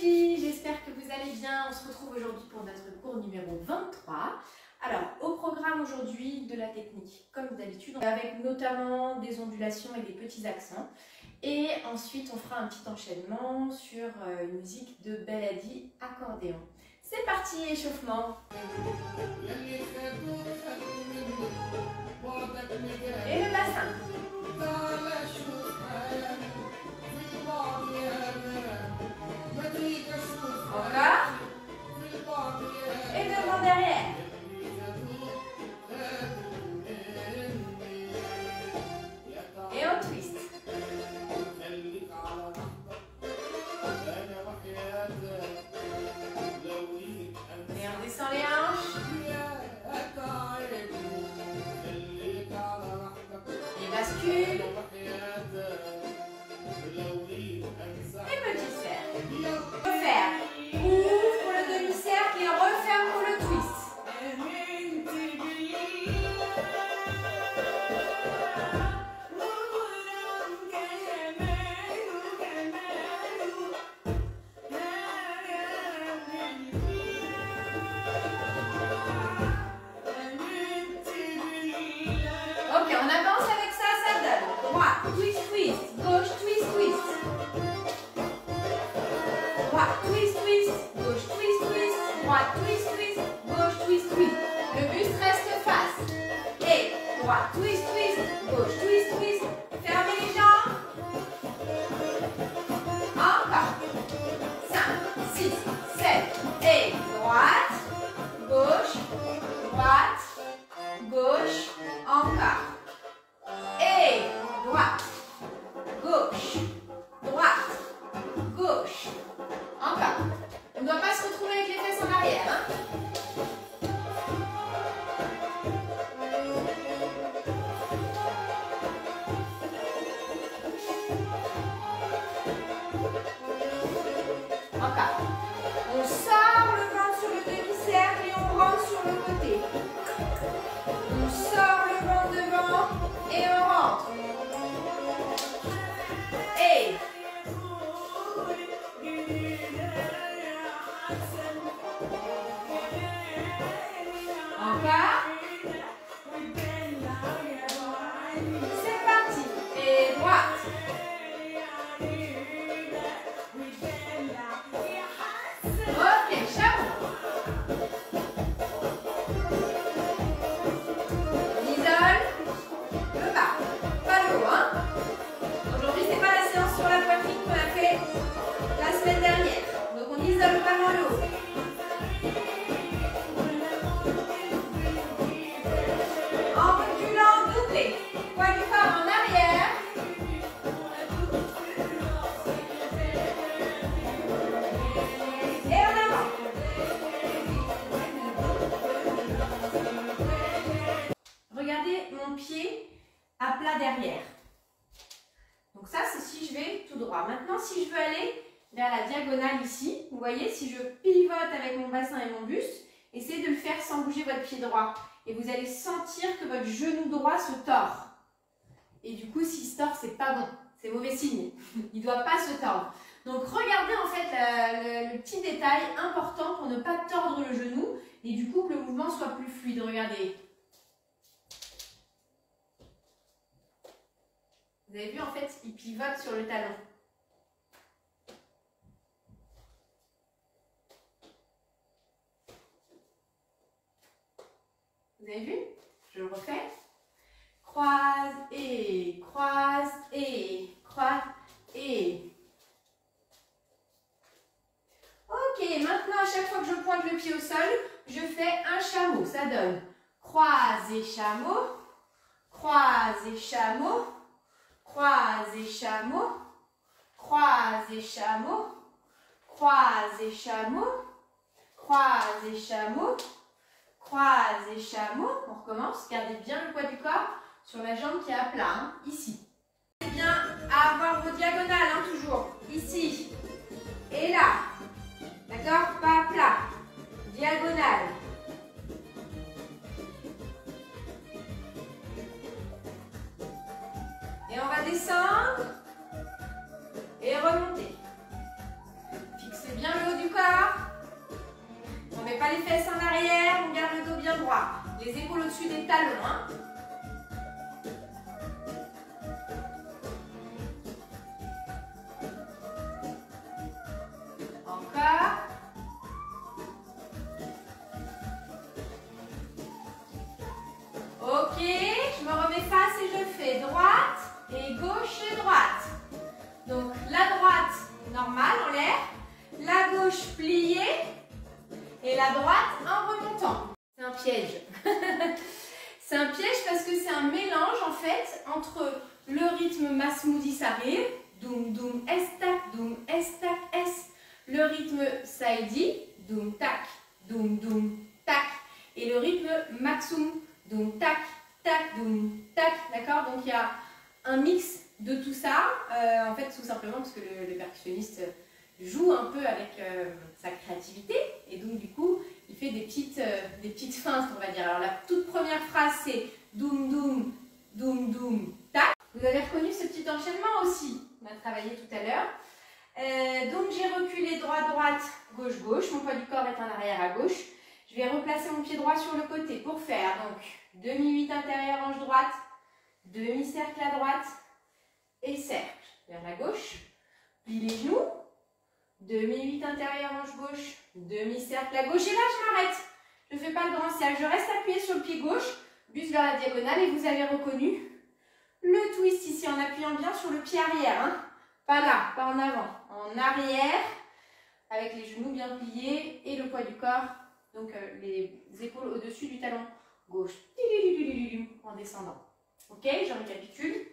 filles, j'espère que vous allez bien. On se retrouve aujourd'hui pour notre cours numéro 23. Alors, au programme aujourd'hui de la technique, comme d'habitude, avec notamment des ondulations et des petits accents. Et ensuite, on fera un petit enchaînement sur une musique de Bellady accordéon. C'est parti, échauffement. Et le bassin. Encore. Et devant derrière. Et on twist. Et on descend les hanches. Et bascule. Et petit cercle. Refaire. Ouvre pour le demi-cercle et referme pour le twist. Ok, on avance avec ça, ça donne. Droite, twist, twist. Gauche, twist, twist. Droite, twist, twist. Gauche, twist, twist. Droite, twist, twist. Gauche, twist, twist. Le buste reste face. Et droite, twist, twist. Gauche, twist, twist. Fermez les jambes. Encore. 5, 6, 7. Et droite, gauche, droite, gauche. Encore. Et droite, gauche, droite, gauche. Encore. On ne doit pas se retrouver avec les fesses en arrière. Hein? Encore. On sort le ventre sur le demi-cercle et on rentre sur le côté. On sort le ventre devant et on rentre. Et encore. C'est parti. Et droite. Ok, chameau. On isole le bas, pas le haut. Hein? Aujourd'hui, c'est pas la séance sur la poitrine qu'on a fait la semaine dernière. Donc, on isole vraiment le haut. En reculant, doublé. Poids du corps en arrière. Et en avant. Regardez mon pied à plat derrière. Donc ça, c'est si je vais tout droit. Maintenant, si je veux aller vers la diagonale ici, vous voyez, si je pivote avec mon bassin et mon buste, essayez de le faire sans bouger votre pied droit. Et vous allez sentir que votre genou droit se tord. Et du coup, s'il se tord, c'est pas bon. C'est mauvais signe. Il ne doit pas se tordre. Donc, regardez en fait le petit détail important pour ne pas tordre le genou et du coup que le mouvement soit plus fluide. Regardez. Vous avez vu, en fait, il pivote sur le talon. Vous avez vu? Je le refais. Croise et croise et croise et. Ok, maintenant à chaque fois que je pointe le pied au sol, je fais un chameau. Ça donne croise et chameau, croise et chameau, croise et chameau, croise et chameau, croise et chameau, croise et chameau, croise et chameau. On recommence. Gardez bien le poids du corps sur la jambe qui est à plat, hein, ici. C'est bien à avoir vos diagonales, hein, toujours. Ici et là. D'accord? Pas plat. Diagonale. Et on va descendre et remonter. Fixez bien le haut du corps. On ne met pas les fesses en arrière, on garde le dos bien droit. Les épaules au-dessus des talons. Hein. Encore. Ok, je me remets face et je fais droite et gauche et droite. Donc la droite normale en l'air, la gauche pliée et la droite en remontant. C'est un piège. C'est un piège parce que c'est un mélange en fait entre le rythme Masmoudi Sarir, doum doum es tac, doum es tac es, le rythme Saïdi, doum tac, doum doum tac, et le rythme Maksoum, doum tac, tac, doum tac, d'accord? Donc il y a un mix de tout ça, en fait tout simplement parce que le percussionniste joue un peu avec sa créativité et donc du coup il fait des petites feintes, on va dire. Alors la toute première phrase c'est doum doum doum doum tac. Vous avez reconnu ce petit enchaînement aussi, on a travaillé tout à l'heure. Donc j'ai reculé droite droite gauche gauche, mon poids du corps est en arrière à gauche. Je vais replacer mon pied droit sur le côté pour faire donc demi-8 intérieur hanche droite, demi-cercle à droite et cercle vers la gauche, plie les genoux, demi-8 intérieur hanche gauche, demi-cercle à gauche et là je m'arrête. Je ne fais pas le grand cercle, je reste appuyé sur le pied gauche, buste vers la diagonale et vous avez reconnu le twist ici en appuyant bien sur le pied arrière. Hein. Pas là, pas en avant, en arrière avec les genoux bien pliés et le poids du corps, donc les épaules au-dessus du talon gauche en descendant. Ok, je récapitule.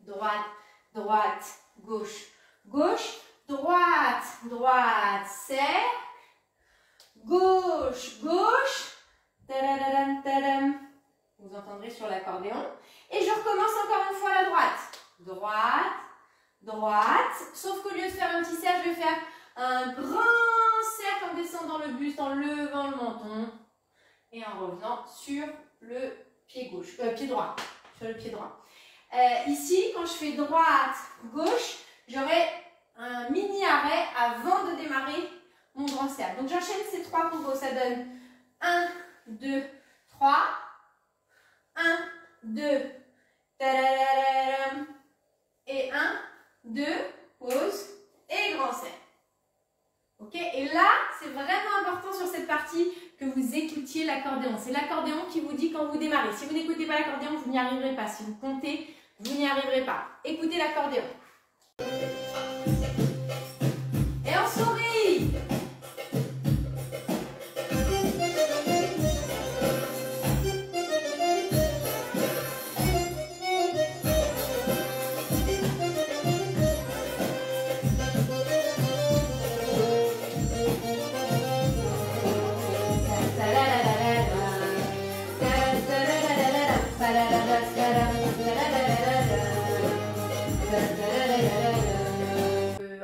Droite, droite, gauche, gauche, droite, droite, cercle, gauche, gauche, tadadadam, tadam. Vous entendrez sur l'accordéon. Et je recommence encore une fois la droite. Droite, droite, sauf qu'au lieu de faire un petit cercle, je vais faire un grand cercle en descendant le buste, en levant le menton et en revenant sur le pied gauche, pied droit, sur le pied droit. Ici, quand je fais droite, gauche, j'aurai un mini arrêt avant de démarrer mon grand cercle. Donc j'enchaîne ces trois combos, ça donne 1, 2, 3, 1, 2, et 1, 2, pause et grand cercle. Ok, et là, c'est vraiment important sur cette partie que vous écoutiez l'accordéon. C'est l'accordéon qui vous dit quand vous démarrez. Si vous n'écoutez pas l'accordéon, vous n'y arriverez pas. Si vous comptez, vous n'y arriverez pas. Écoutez l'accordéon. Et on sourit.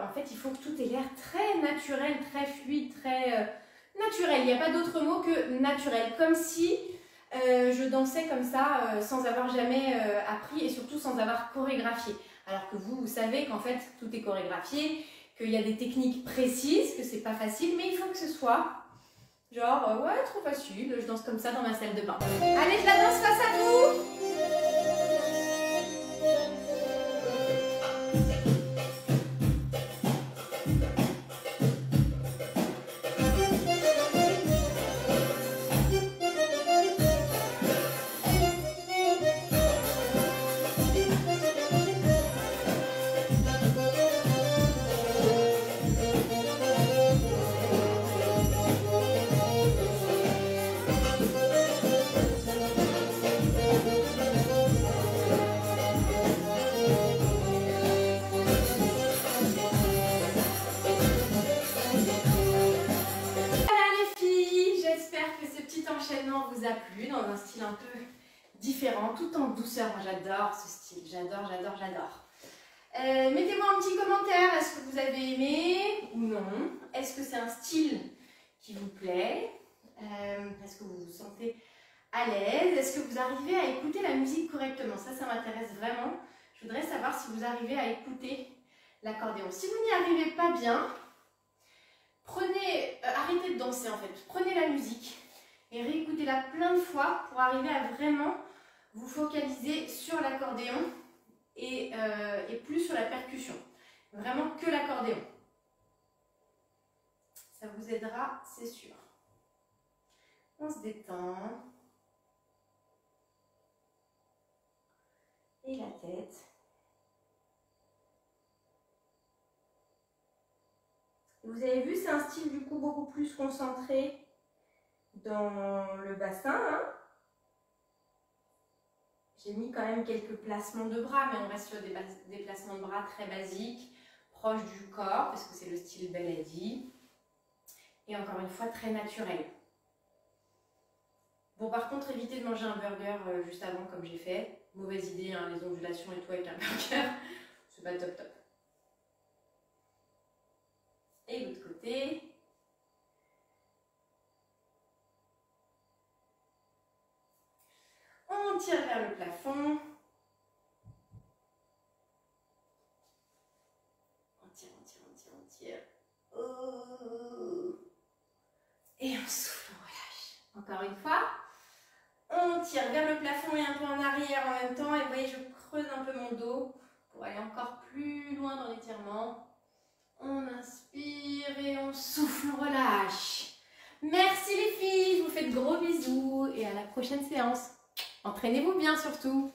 En fait, il faut que tout ait l'air très naturel, très fluide, très naturel. Il n'y a pas d'autre mot que naturel. Comme si je dansais comme ça sans avoir jamais appris et surtout sans avoir chorégraphié. Alors que vous savez qu'en fait, tout est chorégraphié, qu'il y a des techniques précises, que c'est pas facile, mais il faut que ce soit genre, ouais, trop facile, je danse comme ça dans ma salle de bain. Allez, je la danse face à vous. Vous a plu dans un style un peu différent, tout en douceur. Moi j'adore ce style, j'adore, j'adore, j'adore. Mettez-moi un petit commentaire, est-ce que vous avez aimé ou non? Est-ce que c'est un style qui vous plaît? Est-ce que vous vous sentez à l'aise? Est-ce que vous arrivez à écouter la musique correctement? Ça m'intéresse vraiment. Je voudrais savoir si vous arrivez à écouter l'accordéon. Si vous n'y arrivez pas bien, arrêtez de danser en fait. Prenez la musique et réécoutez-la plein de fois pour arriver à vraiment vous focaliser sur l'accordéon et plus sur la percussion. Vraiment que l'accordéon. Ça vous aidera, c'est sûr. On se détend. Et la tête. Vous avez vu, c'est un style du coup beaucoup plus concentré dans le bassin. Hein. J'ai mis quand même quelques placements de bras, mais on reste sur des placements de bras très basiques, proches du corps, parce que c'est le style Beledi. Et encore une fois, très naturel. Bon, par contre, évitez de manger un burger juste avant, comme j'ai fait. Mauvaise idée, hein, les ondulations et tout avec un burger. C'est pas top top. Et l'autre côté. On tire vers le plafond. On tire, on tire, on tire, on tire. Oh. Et on souffle, on relâche. Encore une fois. On tire vers le plafond et un peu en arrière en même temps. Et vous voyez, je creuse un peu mon dos pour aller encore plus loin dans l'étirement. On inspire et on souffle, on relâche. Merci les filles, je vous fais de gros bisous et à la prochaine séance. Entraînez-vous bien surtout.